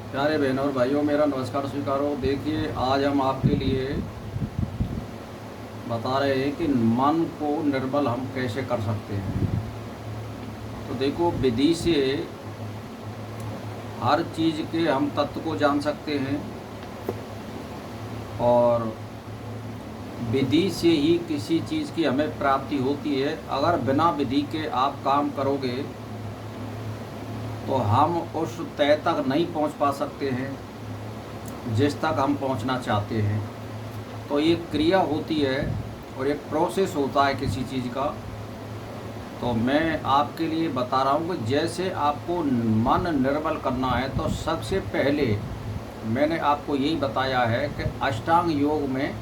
प्यारे बहनों और भाइयों, मेरा नमस्कार स्वीकारो। देखिए, आज हम आपके लिए बता रहे हैं कि मन को निर्मल हम कैसे कर सकते हैं। तो देखो, विधि से हर चीज़ के हम तत्व को जान सकते हैं और विधि से ही किसी चीज़ की हमें प्राप्ति होती है। अगर बिना विधि के आप काम करोगे तो हम उस तय तक नहीं पहुंच पा सकते हैं जिस तक हम पहुंचना चाहते हैं। तो ये क्रिया होती है और एक प्रोसेस होता है किसी चीज़ का। तो मैं आपके लिए बता रहा हूँ कि जैसे आपको मन निर्मल करना है तो सबसे पहले मैंने आपको यही बताया है कि अष्टांग योग में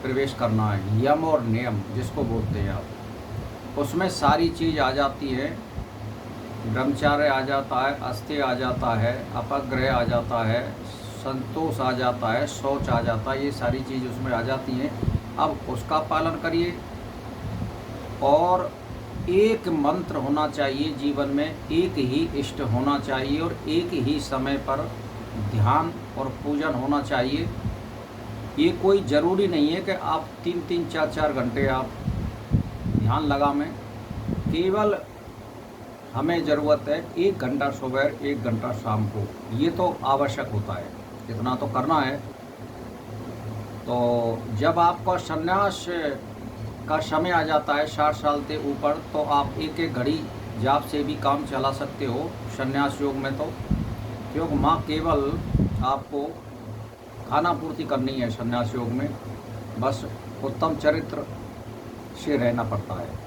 प्रवेश करना है। यम और नियम जिसको बोलते हैं आप, उसमें सारी चीज़ आ जाती है। ब्रह्मचार्य आ जाता है, अस्त्य आ जाता है, अपग्रह आ जाता है, संतोष आ जाता है, शौच आ जाता है। ये सारी चीज़ उसमें आ जाती हैं। अब उसका पालन करिए और एक मंत्र होना चाहिए जीवन में, एक ही इष्ट होना चाहिए और एक ही समय पर ध्यान और पूजन होना चाहिए। ये कोई ज़रूरी नहीं है कि आप 3-3, 4-4 घंटे आप ध्यान लगावें। केवल हमें ज़रूरत है 1 घंटा सुबह, 1 घंटा शाम को। ये तो आवश्यक होता है, इतना तो करना है। तो जब आपका संन्यास का समय आ जाता है 60 साल से ऊपर, तो आप एक एक घड़ी जाप से भी काम चला सकते हो संन्यास योग में। तो क्योंकि माँ केवल आपको खाना पूर्ति करनी है संन्यास योग में, बस उत्तम चरित्र से रहना पड़ता है।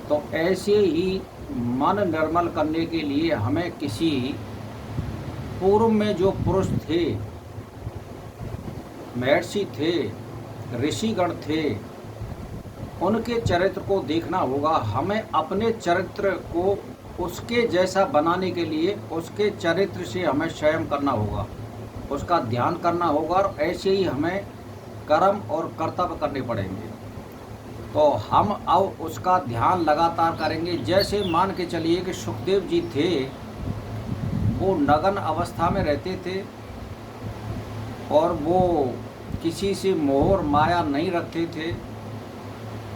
तो ऐसे ही मन निर्मल करने के लिए हमें किसी पूर्व में जो पुरुष थे, महर्षि थे, ऋषिगण थे, उनके चरित्र को देखना होगा। हमें अपने चरित्र को उसके जैसा बनाने के लिए उसके चरित्र से हमें स्वयं करना होगा, उसका ध्यान करना होगा और ऐसे ही हमें कर्म और कर्तव्य करने पड़ेंगे। तो हम अब उसका ध्यान लगातार करेंगे। जैसे मान के चलिए कि सुखदेव जी थे, वो नगन अवस्था में रहते थे और वो किसी से मोह और माया नहीं रखते थे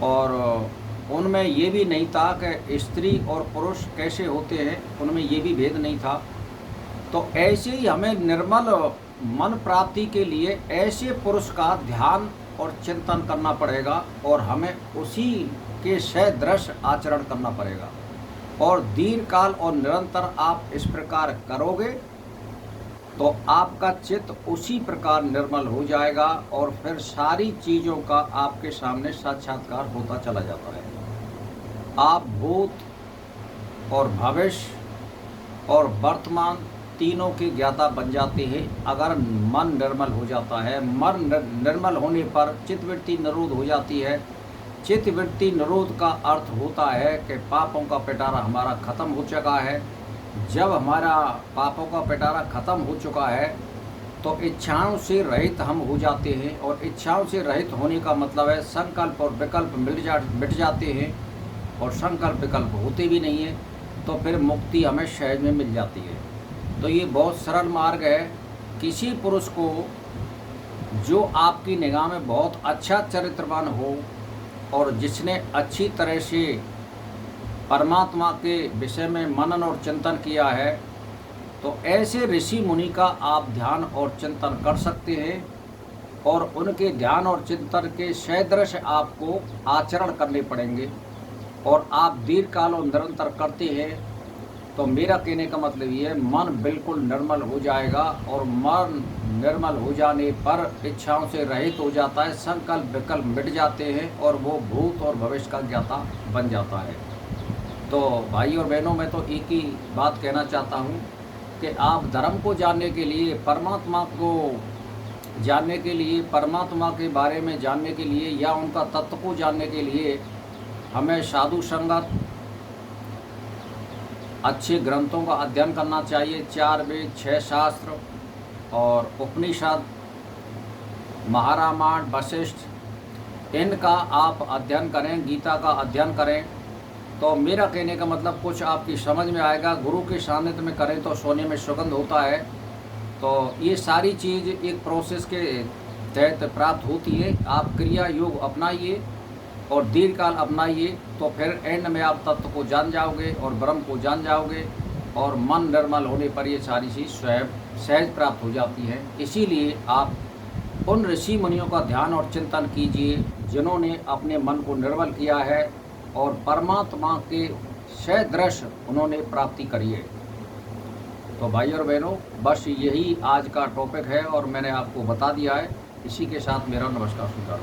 और उनमें ये भी नहीं था कि स्त्री और पुरुष कैसे होते हैं, उनमें ये भी भेद नहीं था। तो ऐसे ही हमें निर्मल मन प्राप्ति के लिए ऐसे पुरुष का ध्यान और चिंतन करना पड़ेगा और हमें उसी के सदृश आचरण करना पड़ेगा। और दीर्घकाल और निरंतर आप इस प्रकार करोगे तो आपका चित्त उसी प्रकार निर्मल हो जाएगा और फिर सारी चीज़ों का आपके सामने साक्षात्कार होता चला जाता है। आप भूत और भविष्य और वर्तमान तीनों के ज्ञाता बन जाते हैं अगर मन निर्मल हो जाता है। मन निर्मल होने पर चित्तवृत्ति निरोध हो जाती है। चित्तवृत्ति निरोध का अर्थ होता है कि पापों का पिटारा हमारा ख़त्म हो चुका है। जब हमारा पापों का पिटारा ख़त्म हो चुका है तो इच्छाओं से रहित हम हो जाते हैं और इच्छाओं से रहित होने का मतलब है संकल्प और विकल्प मिट जाते हैं और संकल्प विकल्प होते भी नहीं है। तो फिर मुक्ति हमें सहज में मिल जाती है। तो ये बहुत सरल मार्ग है। किसी पुरुष को जो आपकी निगाह में बहुत अच्छा चरित्रवान हो और जिसने अच्छी तरह से परमात्मा के विषय में मनन और चिंतन किया है, तो ऐसे ऋषि मुनि का आप ध्यान और चिंतन कर सकते हैं और उनके ध्यान और चिंतन के सदृश आपको आचरण करने पड़ेंगे। और आप दीर्घकाल और निरंतर करते हैं तो मेरा कहने का मतलब ये है, मन बिल्कुल निर्मल हो जाएगा और मन निर्मल हो जाने पर इच्छाओं से रहित हो जाता है, संकल्प विकल्प मिट जाते हैं और वो भूत और भविष्य का ज्ञाता बन जाता है। तो भाई और बहनों, मैं तो एक ही बात कहना चाहता हूँ कि आप धर्म को जानने के लिए, परमात्मा को जानने के लिए, परमात्मा के बारे में जानने के लिए या उनका तत्व को जानने के लिए हमें साधु संगत, अच्छे ग्रंथों का अध्ययन करना चाहिए। 4 वेद, 6 शास्त्र और उपनिषद, महारामायण, वशिष्ठ, इनका आप अध्ययन करें, गीता का अध्ययन करें। तो मेरा कहने का मतलब कुछ आपकी समझ में आएगा। गुरु के सानिध्य में करें तो सोने में सुगंध होता है। तो ये सारी चीज़ एक प्रोसेस के तहत प्राप्त होती है। आप क्रिया योग अपनाइए और दीर्घकाल अपनाइए, तो फिर एंड में आप तत्व को जान जाओगे और ब्रह्म को जान जाओगे, और मन निर्मल होने पर ये सारी चीज़ स्वयं सहज प्राप्त हो जाती है। इसीलिए आप उन ऋषि मुनियों का ध्यान और चिंतन कीजिए जिन्होंने अपने मन को निर्मल किया है और परमात्मा के सदृश उन्होंने प्राप्ति करी है। तो भाई और बहनों, बस यही आज का टॉपिक है और मैंने आपको बता दिया है। इसी के साथ मेरा नमस्कार स्वीकार।